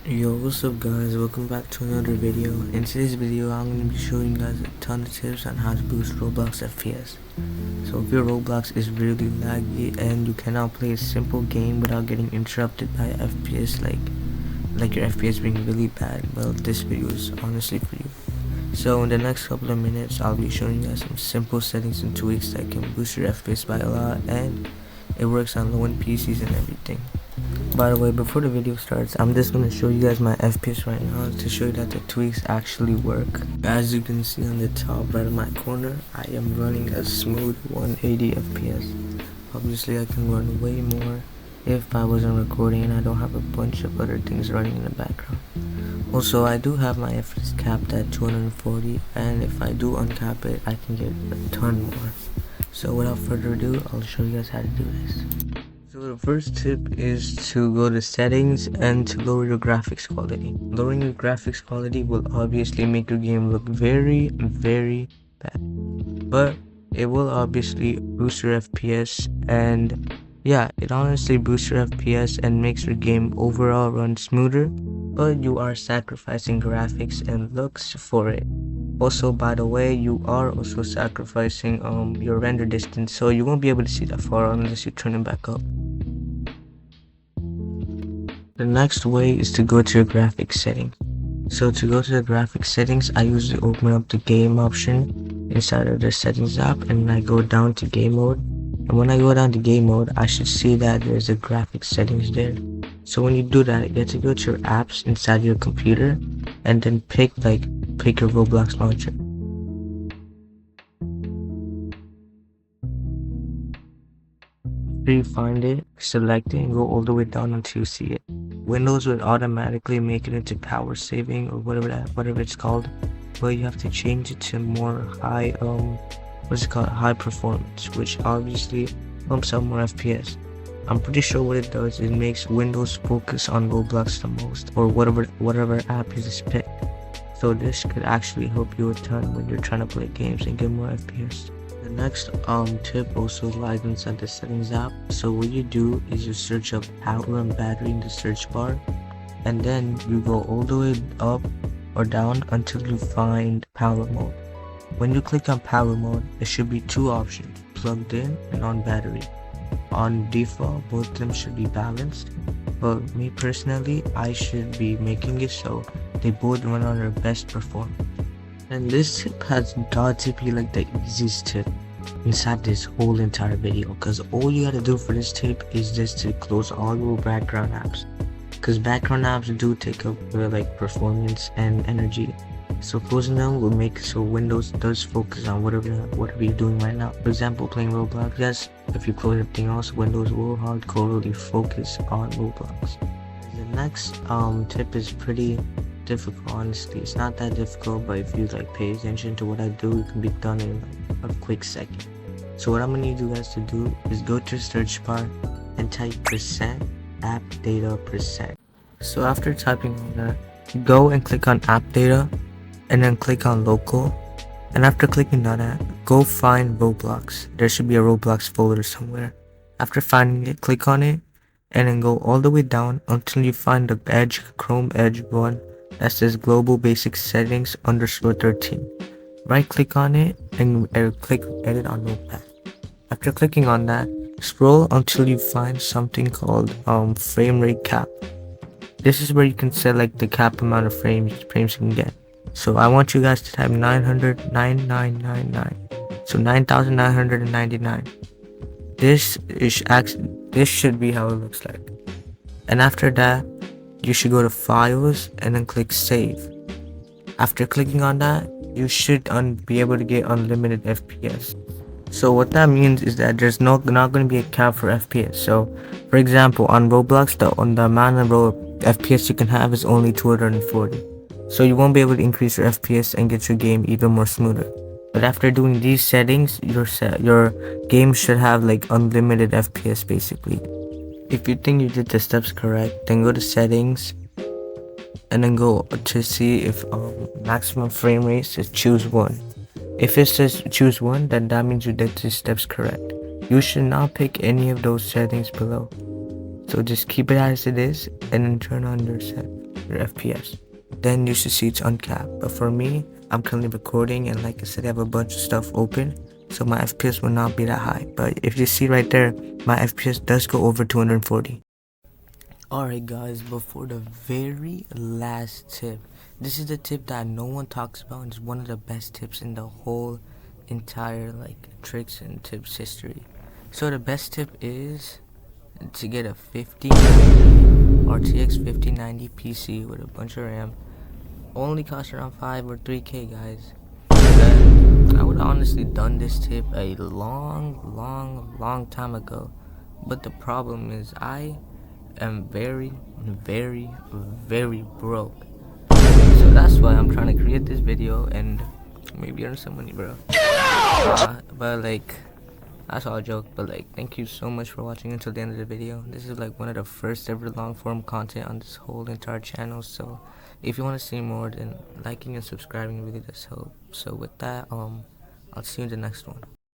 Yo, what's up guys, welcome back to another video. In today's video I'm going to be showing you guys a ton of tips on how to boost Roblox FPS. So if your Roblox is really laggy and you cannot play a simple game without getting interrupted by FPS like your FPS being really bad, well, this video is honestly for you. So in the next couple of minutes I'll be showing you guys some simple settings and tweaks that can boost your FPS by a lot, and it works on low-end PCs and everything. By the way, before the video starts, I'm just going to show you guys my FPS right now to show you that the tweaks actually work. As you can see on the top right of my corner, I am running a smooth 180 FPS. Obviously I can run way more if I wasn't recording and I don't have a bunch of other things running in the background. Also, I do have my FPS capped at 240, and if I do uncap it, I can get a ton more. So without further ado, I'll show you guys how to do this. So the first tip is to go to settings and to lower your graphics quality. Lowering your graphics quality will obviously make your game look very bad, but it will obviously boost your FPS, and yeah, it honestly boosts your FPS and makes your game overall run smoother, but you are sacrificing graphics and looks for it. Also, by the way, you are also sacrificing your render distance, so you won't be able to see that far unless you turn it back up. The next way is to go to your graphics settings. So to go to the graphics settings, I usually open up the game option inside of the settings app, and I go down to game mode. And when I go down to game mode, I should see that there's a graphics settings there. So when you do that, you have to go to your apps inside your computer and then pick your Roblox launcher. After you find it, select it and go all the way down until you see it. Windows will automatically make it into power saving or whatever it's called, but you have to change it to more high high performance, which obviously bumps up more FPS. I'm pretty sure what it does, it makes Windows focus on Roblox the most, or whatever app you just picked. So this could actually help you a ton when you're trying to play games and get more FPS. The next tip also lies inside the settings app. So what you do is you search up power and battery in the search bar, and then you go all the way up or down until you find power mode. When you click on power mode, there should be two options, plugged in and on battery. On default, both of them should be balanced, but me personally, I should be making it so they both run on their best performance. And this tip has got to be like the easiest tip inside this whole entire video, because all you gotta do for this tip is just to close all your background apps, because background apps do take up performance and energy. So closing them will make so Windows does focus on whatever you're doing right now. For example, playing Roblox. Yes, if you close everything else, Windows will hardcore focus on Roblox. The next tip is pretty difficult. Honestly, it's not that difficult, but if you pay attention to what I do, it can be done in a quick second. So what I'm gonna need you guys to do is go to search bar and type %app data %. So after typing on that, go and click on app data and then click on local, and after clicking on that, go find Roblox. There should be a Roblox folder somewhere. After finding it, click on it and then go all the way down until you find the Chrome Edge one that says global basic settings _13. Right click on it and click edit on notepad. After clicking on that, scroll until you find something called frame rate cap. This is where you can set the cap amount of frames you can get. So I want you guys to type 999. So 9,999. This should be how it looks like. And after that, you should go to files and then click save. After clicking on that, you should be able to get unlimited FPS. So what that means is that there's not going to be a cap for FPS. So for example, on Roblox, the amount of FPS you can have is only 240. So you won't be able to increase your FPS and get your game even more smoother. But after doing these settings, your game should have unlimited FPS basically. If you think you did the steps correct, then go to settings and then go to see if maximum frame rate says choose one. If it says choose one, then that means you did the steps correct. You should not pick any of those settings below. So just keep it as it is and then turn on your set. your FPS. Then you should see it's uncapped. But for me, I'm currently recording, and like I said, I have a bunch of stuff open, so my FPS will not be that high. But if you see right there, my FPS does go over 240. Alright guys, before the very last tip, this is the tip that no one talks about, and it's one of the best tips in the whole entire tricks and tips history. So the best tip is to get a 5090 RTX 5090 PC with a bunch of RAM. Only costs around 5 or 3k guys. And I would honestly done this tip a long time ago, but the problem is I am very broke. So that's why I'm trying to create this video and maybe earn some money, bro. But that's all a joke. But thank you so much for watching until the end of the video. This is one of the first ever long form content on this whole entire channel. So if you want to see more, then liking and subscribing really does help. So with that, I'll see you in the next one.